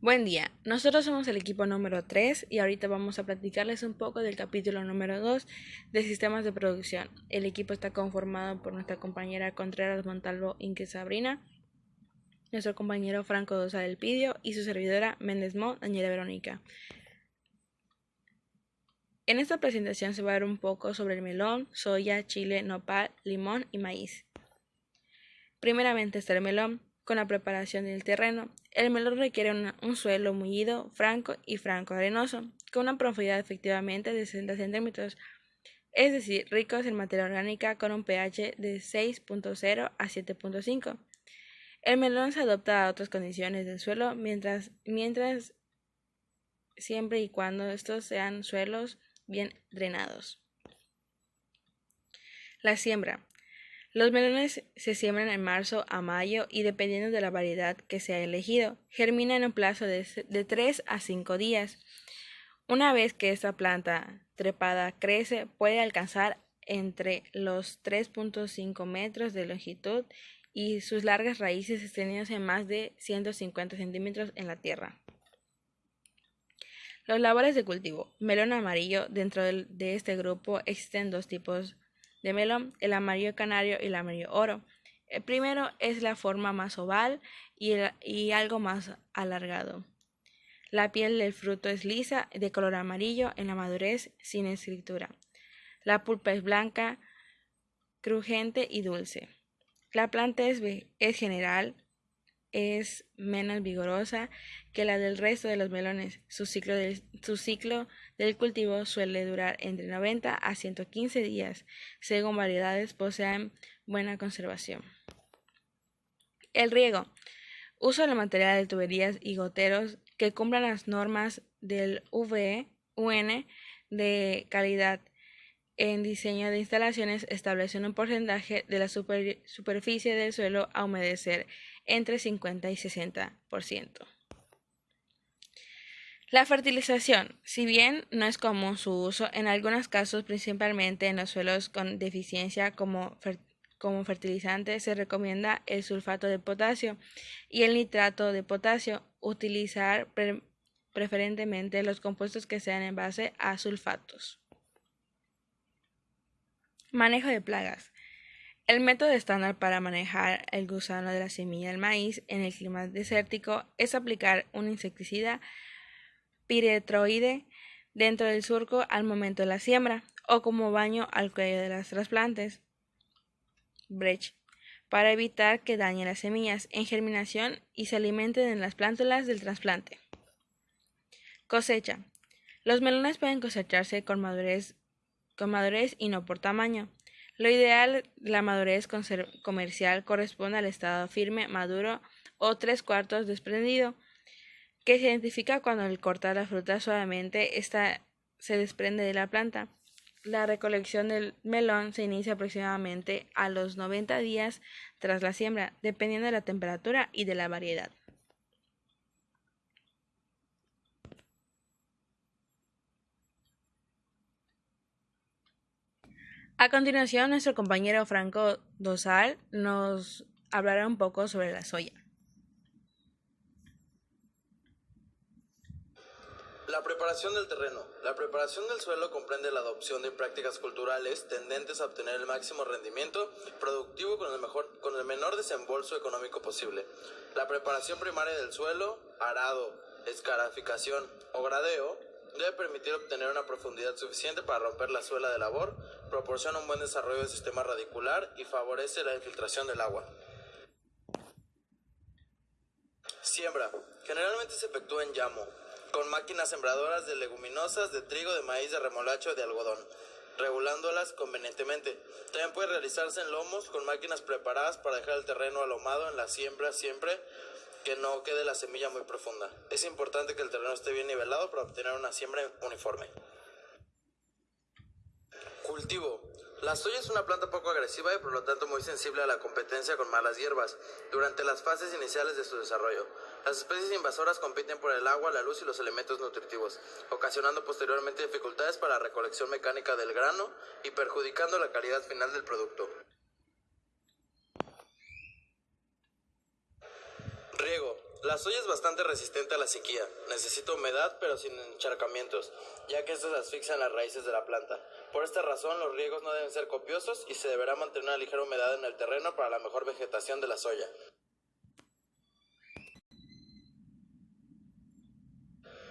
Buen día, nosotros somos el equipo número 3 y ahorita vamos a platicarles un poco del capítulo número 2 de sistemas de producción. El equipo está conformado por nuestra compañera Contreras Montalvo Inque Sabrina, nuestro compañero Franco Dosa del Pidio y su servidora Méndez Mo Daniela Verónica. En esta presentación se va a ver un poco sobre el melón, soya, chile, nopal, limón y maíz. Primeramente está el melón. Con la preparación del terreno, el melón requiere un suelo mullido, franco y franco-arenoso, con una profundidad efectivamente de 60 centímetros, es decir, ricos en materia orgánica con un pH de 6.0 a 7.5. El melón se adapta a otras condiciones del suelo mientras siempre y cuando estos sean suelos bien drenados. La siembra. Los melones se siembran en marzo a mayo y dependiendo de la variedad que se ha elegido, germina en un plazo de 3 a 5 días. Una vez que esta planta trepada crece, puede alcanzar entre los 3.5 metros de longitud y sus largas raíces extendiéndose más de 150 centímetros en la tierra. Los labores de cultivo. Melón amarillo. Dentro de este grupo existen dos tipos de melón, el amarillo canario y el amarillo oro. El primero es la forma más oval y algo más alargado. La piel del fruto es lisa, de color amarillo en la madurez, sin escritura. La pulpa es blanca, crujiente y dulce. La planta es general, es menos vigorosa que la del resto de los melones. Su ciclo del cultivo suele durar entre 90 a 115 días, según variedades poseen buena conservación. El riego. Uso de material de tuberías y goteros que cumplan las normas del UN de calidad. En diseño de instalaciones establecen un porcentaje de la superficie del suelo a humedecer entre 50 y 60%. La fertilización. Si bien no es común su uso, en algunos casos, principalmente en los suelos con deficiencia como fertilizante, se recomienda el sulfato de potasio y el nitrato de potasio. Utilizar preferentemente los compuestos que sean en base a sulfatos. Manejo de plagas. El método estándar para manejar el gusano de la semilla del maíz en el clima desértico es aplicar un insecticida piretroide dentro del surco al momento de la siembra o como baño al cuello de las trasplantes (Brecht) para evitar que dañe las semillas en germinación y se alimenten en las plántulas del trasplante. Cosecha. Los melones pueden cosecharse con madurez y no por tamaño. Lo ideal, la madurez comercial corresponde al estado firme, maduro o 3/4 desprendido, que se identifica cuando al cortar la fruta suavemente se desprende de la planta. La recolección del melón se inicia aproximadamente a los 90 días tras la siembra, dependiendo de la temperatura y de la variedad. A continuación, nuestro compañero Franco Dosal nos hablará un poco sobre la soya. La preparación del terreno. La preparación del suelo comprende la adopción de prácticas culturales tendentes a obtener el máximo rendimiento productivo con el menor desembolso económico posible. La preparación primaria del suelo, arado, escarificación o gradeo, debe permitir obtener una profundidad suficiente para romper la suela de labor, proporciona un buen desarrollo del sistema radicular y favorece la infiltración del agua. Siembra. Generalmente se efectúa en llamo, con máquinas sembradoras de leguminosas, de trigo, de maíz, de remolacho o de algodón, regulándolas convenientemente. También puede realizarse en lomos con máquinas preparadas para dejar el terreno alomado en la siembra siempre que no quede la semilla muy profunda. Es importante que el terreno esté bien nivelado para obtener una siembra uniforme. Cultivo. La soya es una planta poco agresiva y por lo tanto muy sensible a la competencia con malas hierbas durante las fases iniciales de su desarrollo. Las especies invasoras compiten por el agua, la luz y los elementos nutritivos, ocasionando posteriormente dificultades para la recolección mecánica del grano y perjudicando la calidad final del producto. Riego. La soya es bastante resistente a la sequía, necesita humedad pero sin encharcamientos, ya que estos asfixian las raíces de la planta. Por esta razón, los riegos no deben ser copiosos y se deberá mantener una ligera humedad en el terreno para la mejor vegetación de la soya.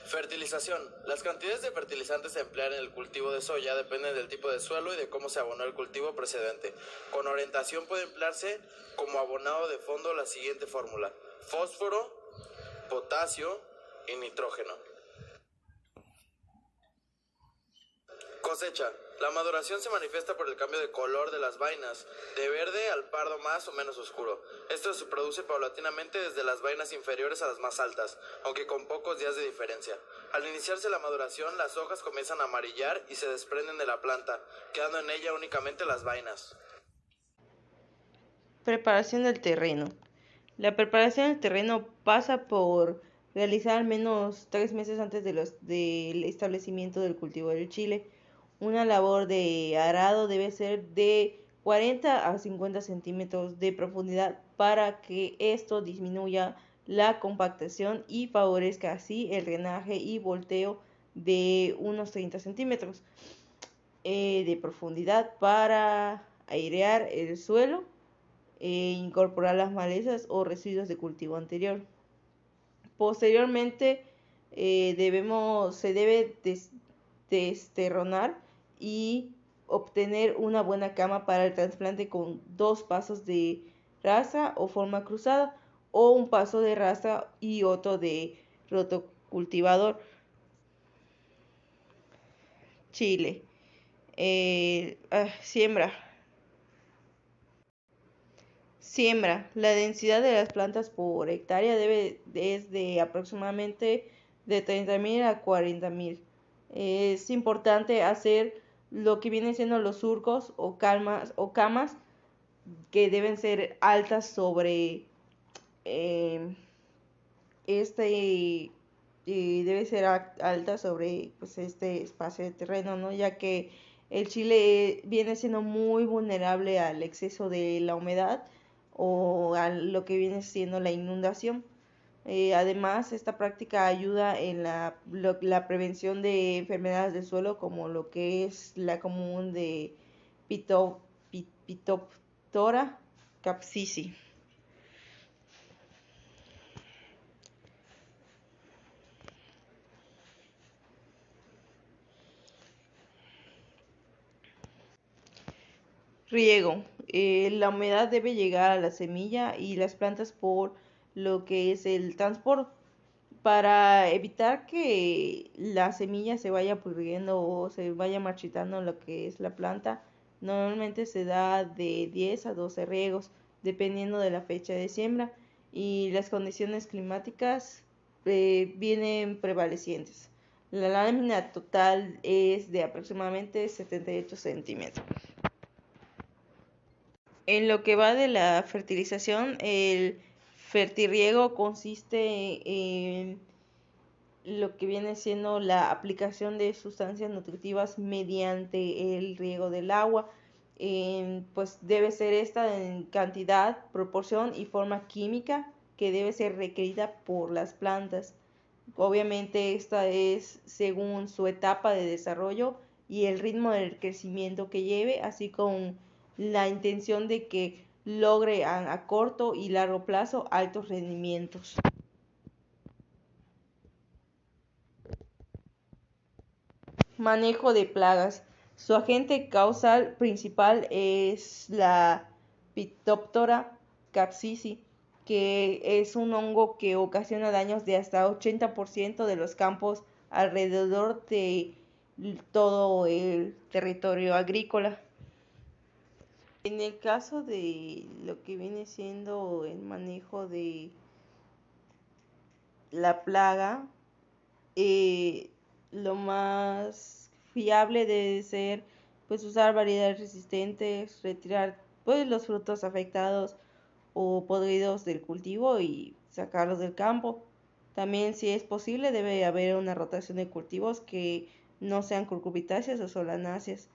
Fertilización. Las cantidades de fertilizantes a emplear en el cultivo de soya dependen del tipo de suelo y de cómo se abonó el cultivo precedente. Con orientación puede emplearse como abonado de fondo la siguiente fórmula: fósforo, potasio y nitrógeno. Cosecha. La maduración se manifiesta por el cambio de color de las vainas, de verde al pardo más o menos oscuro. Esto se produce paulatinamente desde las vainas inferiores a las más altas, aunque con pocos días de diferencia. Al iniciarse la maduración, las hojas comienzan a amarillar y se desprenden de la planta, quedando en ella únicamente las vainas. Preparación del terreno. La preparación del terreno pasa por realizar al menos 3 meses antes del establecimiento del cultivo del chile. Una labor de arado debe ser de 40 a 50 centímetros de profundidad para que esto disminuya la compactación y favorezca así el drenaje y volteo de unos 30 centímetros de profundidad para airear el suelo e incorporar las malezas o residuos de cultivo anterior. Posteriormente se debe desterronar y obtener una buena cama para el trasplante con 2 pasos de rastra o forma cruzada, o un paso de rastra y otro de rotocultivador. Chile. Siembra. La densidad de las plantas por hectárea es de aproximadamente de 30.000 a 40.000. Es importante hacer lo que vienen siendo los surcos o camas que deben ser altas sobre debe ser alta sobre pues, este espacio de terreno, ¿no? Ya que el chile viene siendo muy vulnerable al exceso de la humedad o a lo que viene siendo la inundación. Además, esta práctica ayuda en la prevención de enfermedades del suelo, como lo que es la común de Phytophthora capsicii. Riego. La humedad debe llegar a la semilla y las plantas por lo que es el transporte. Para evitar que la semilla se vaya pudriendo o se vaya marchitando lo que es la planta, normalmente se da de 10 a 12 riegos, dependiendo de la fecha de siembra y las condiciones climáticas vienen prevalecientes. La lámina total es de aproximadamente 78 centímetros. En lo que va de la fertilización, el fertirriego consiste en lo que viene siendo la aplicación de sustancias nutritivas mediante el riego del agua. Pues debe ser esta en cantidad, proporción y forma química que debe ser requerida por las plantas. Obviamente esta es según su etapa de desarrollo y el ritmo del crecimiento que lleve, así como la intención de que logre a corto y largo plazo altos rendimientos. Manejo de plagas. Su agente causal principal es la Phytophthora capsicii, que es un hongo que ocasiona daños de hasta 80% de los campos alrededor de todo el territorio agrícola. En el caso de lo que viene siendo el manejo de la plaga, lo más fiable debe ser pues usar variedades resistentes, retirar pues los frutos afectados o podridos del cultivo y sacarlos del campo. También, si es posible, debe haber una rotación de cultivos que no sean cucurbitáceas o solanáceas.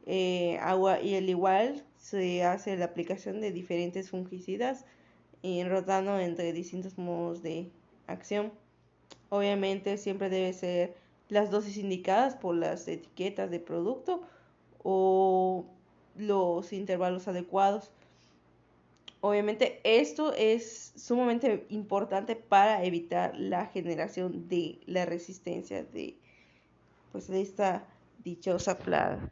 Y al igual se hace la aplicación de diferentes fungicidas rotando entre distintos modos de acción. Obviamente siempre debe ser las dosis indicadas por las etiquetas de producto o los intervalos adecuados. Obviamente esto es sumamente importante para evitar la generación de la resistencia de esta dichosa plaga.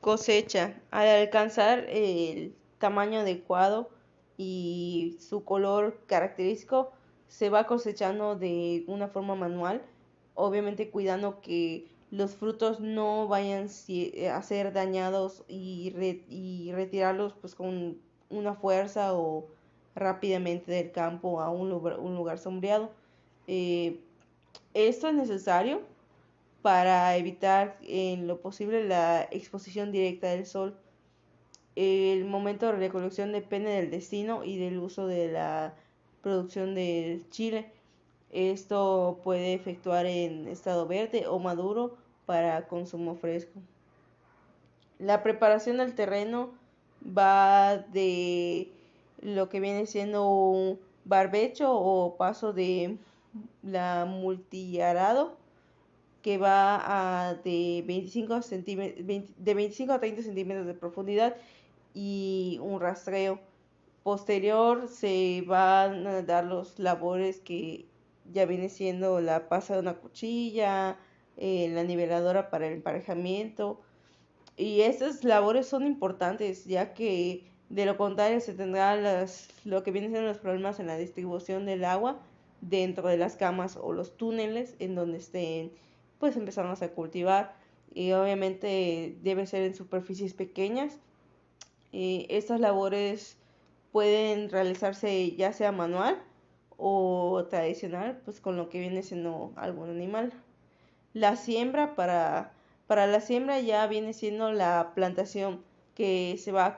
Cosecha. Al alcanzar el tamaño adecuado y su color característico, se va cosechando de una forma manual, obviamente cuidando que los frutos no vayan a ser dañados y retirarlos pues con una fuerza o rápidamente del campo a un lugar sombreado. Eh, Esto es necesario para evitar en lo posible la exposición directa del sol. El momento de recolección depende del destino y del uso de la producción del chile. Esto puede efectuar en estado verde o maduro para consumo fresco. La preparación del terreno va de lo que viene siendo un barbecho o paso de la multiarado, que va de 25 a 30 centímetros de profundidad, y un rastreo. Posterior se van a dar los labores que ya viene siendo la pasa de una cuchilla, la niveladora para el emparejamiento. Y estas labores son importantes, ya que de lo contrario se tendrá lo que vienen siendo los problemas en la distribución del agua dentro de las camas o los túneles en donde estén pues empezamos a cultivar. Y obviamente debe ser en superficies pequeñas. Estas labores pueden realizarse ya sea manual o tradicional, pues con lo que viene siendo algún animal. La siembra, para la siembra ya viene siendo la plantación, que se van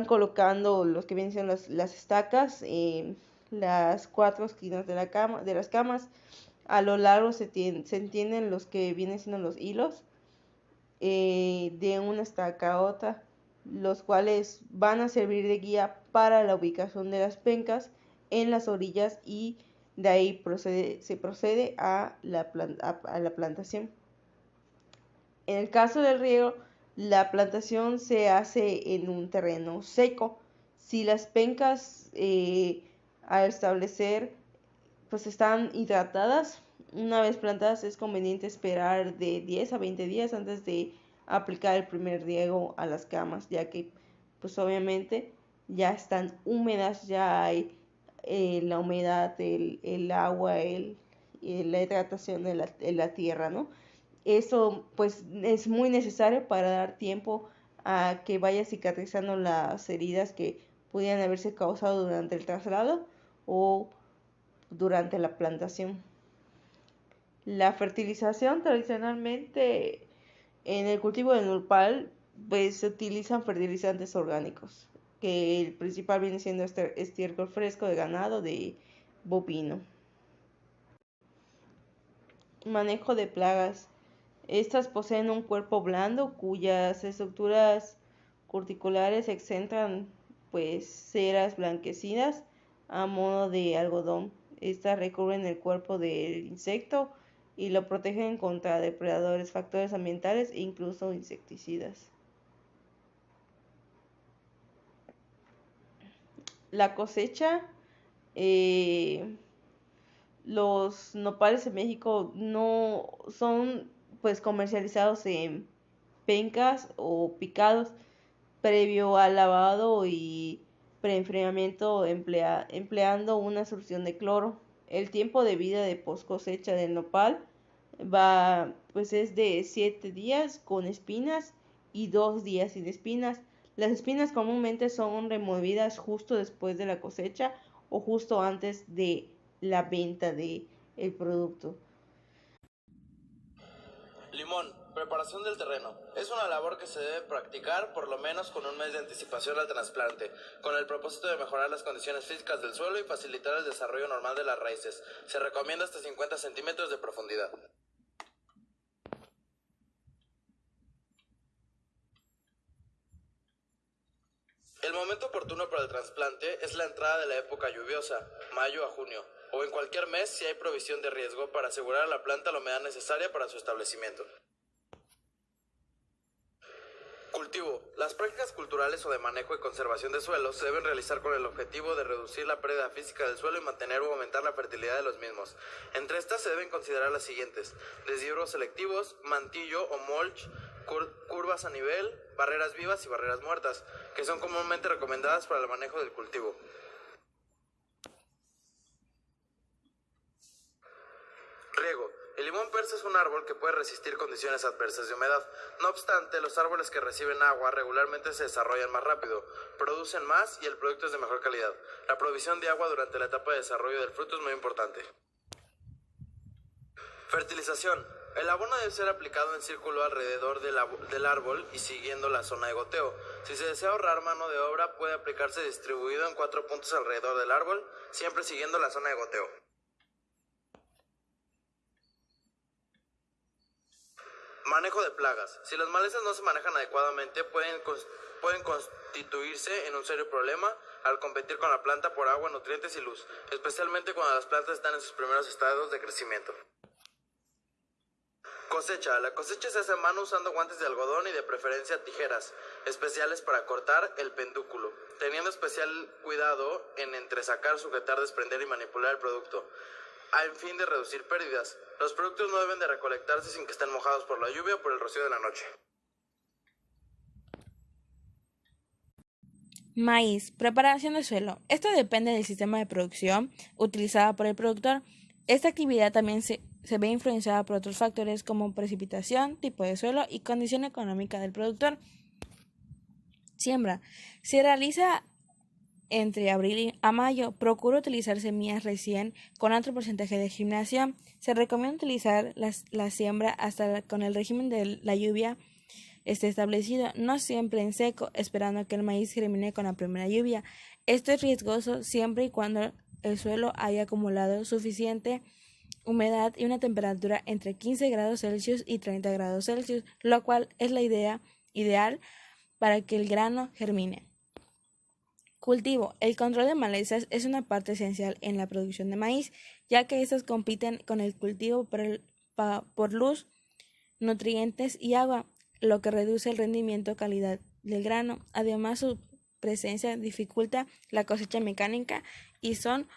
colocando los que vienen siendo las estacas en las cuatro esquinas de de las camas. A lo largo se entienden los que vienen siendo los hilos, de una estaca a otra, los cuales van a servir de guía para la ubicación de las pencas en las orillas, y de ahí se procede a la plantación. En el caso del riego, la plantación se hace en un terreno seco. Si las pencas al establecer pues están hidratadas, una vez plantadas es conveniente esperar de 10 a 20 días antes de aplicar el primer riego a las camas, ya que pues obviamente ya están húmedas, ya hay la humedad, el agua, la hidratación de la tierra, ¿no? Eso pues es muy necesario para dar tiempo a que vaya cicatrizando las heridas que pudieran haberse causado durante el traslado o durante la plantación. La fertilización tradicionalmente en el cultivo de nopal pues se utilizan fertilizantes orgánicos, que el principal viene siendo estiércol fresco de ganado de bovino. Manejo de plagas. Estas poseen un cuerpo blando cuyas estructuras corticulares exentan pues ceras blanquecinas a modo de algodón. Estas recubren el cuerpo del insecto y lo protegen contra depredadores, factores ambientales e incluso insecticidas. La cosecha, los nopales en México no son pues comercializados en pencas o picados previo al lavado y preenfriamiento empleando una solución de cloro. El tiempo de vida de post cosecha del nopal pues es de 7 días con espinas y 2 días sin espinas. Las espinas comúnmente son removidas justo después de la cosecha o justo antes de la venta del producto. Limón. Preparación del terreno. Es una labor que se debe practicar por lo menos con un mes de anticipación al trasplante, con el propósito de mejorar las condiciones físicas del suelo y facilitar el desarrollo normal de las raíces. Se recomienda hasta 50 centímetros de profundidad. El momento oportuno para el trasplante es la entrada de la época lluviosa, mayo a junio, o en cualquier mes si hay provisión de riesgo para asegurar a la planta la humedad necesaria para su establecimiento. Cultivo. Las prácticas culturales o de manejo y conservación de suelos se deben realizar con el objetivo de reducir la pérdida física del suelo y mantener o aumentar la fertilidad de los mismos. Entre estas se deben considerar las siguientes: deshiebros selectivos, mantillo o mulch, curvas a nivel, barreras vivas y barreras muertas, que son comúnmente recomendadas para el manejo del cultivo. Riego. El limón persa es un árbol que puede resistir condiciones adversas de humedad. No obstante, los árboles que reciben agua regularmente se desarrollan más rápido, producen más y el producto es de mejor calidad. La provisión de agua durante la etapa de desarrollo del fruto es muy importante. Fertilización. El abono debe ser aplicado en círculo alrededor del árbol y siguiendo la zona de goteo. Si se desea ahorrar mano de obra, puede aplicarse distribuido en 4 puntos alrededor del árbol, siempre siguiendo la zona de goteo. Manejo de plagas. Si las malezas no se manejan adecuadamente, pueden constituirse en un serio problema al competir con la planta por agua, nutrientes y luz, especialmente cuando las plantas están en sus primeros estadios de crecimiento. Cosecha. La cosecha se hace a mano usando guantes de algodón y de preferencia tijeras especiales para cortar el pedúnculo, teniendo especial cuidado en entresacar, sujetar, desprender y manipular el producto, a fin de reducir pérdidas. Los productos no deben de recolectarse sin que estén mojados por la lluvia o por el rocío de la noche. Maíz. Preparación de suelo. Esto depende del sistema de producción utilizado por el productor. Esta actividad también se ve influenciada por otros factores como precipitación, tipo de suelo y condición económica del productor. Siembra. Se realiza entre abril a mayo. Procura utilizar semillas recién con alto porcentaje de germinación. Se recomienda utilizar la siembra hasta con el régimen de la lluvia esté establecido, no siempre en seco, esperando que el maíz germine con la primera lluvia. Esto es riesgoso siempre y cuando el suelo haya acumulado suficiente humedad y una temperatura entre 15 grados Celsius y 30 grados Celsius, lo cual es la idea ideal para que el grano germine. Cultivo. El control de malezas es una parte esencial en la producción de maíz, ya que estas compiten con el cultivo por luz, nutrientes y agua, lo que reduce el rendimiento y calidad del grano. Además, su presencia dificulta la cosecha mecánica y son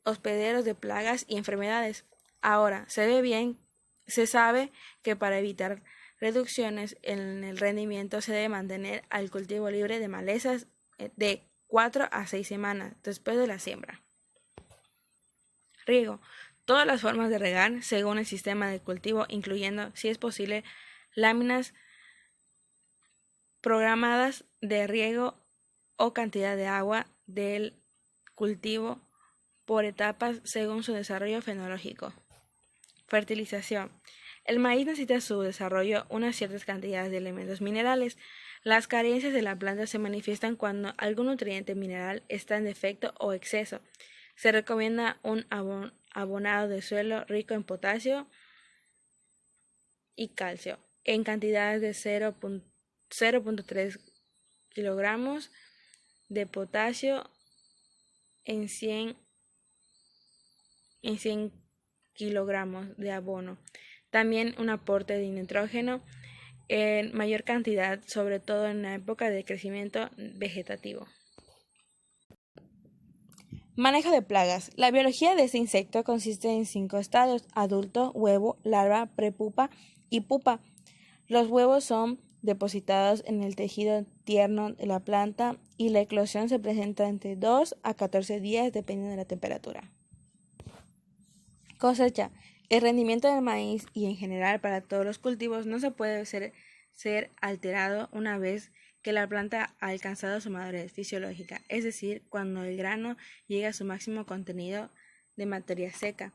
hospederos de plagas y enfermedades. Ahora, se sabe que para evitar reducciones en el rendimiento se debe mantener al cultivo libre de malezas de 4 a 6 semanas después de la siembra. Riego. Todas las formas de regar según el sistema de cultivo, incluyendo, si es posible, láminas programadas de riego o cantidad de agua del cultivo por etapas según su desarrollo fenológico. Fertilización. El maíz necesita su desarrollo unas ciertas cantidades de elementos minerales. Las carencias de la planta se manifiestan cuando algún nutriente mineral está en defecto o exceso. Se recomienda un abonado de suelo rico en potasio y calcio en cantidades de 0.3 kilogramos de potasio en 100 kilogramos de abono. También un aporte de nitrógeno en mayor cantidad, sobre todo en la época de crecimiento vegetativo. Manejo de plagas. La biología de este insecto consiste en 5 estadios: adulto, huevo, larva, prepupa y pupa. Los huevos son depositados en el tejido tierno de la planta y la eclosión se presenta entre 2 a 14 días dependiendo de la temperatura. Cosecha. El rendimiento del maíz y en general para todos los cultivos no se puede ser alterado una vez que la planta ha alcanzado su madurez fisiológica, es decir, cuando el grano llega a su máximo contenido de materia seca.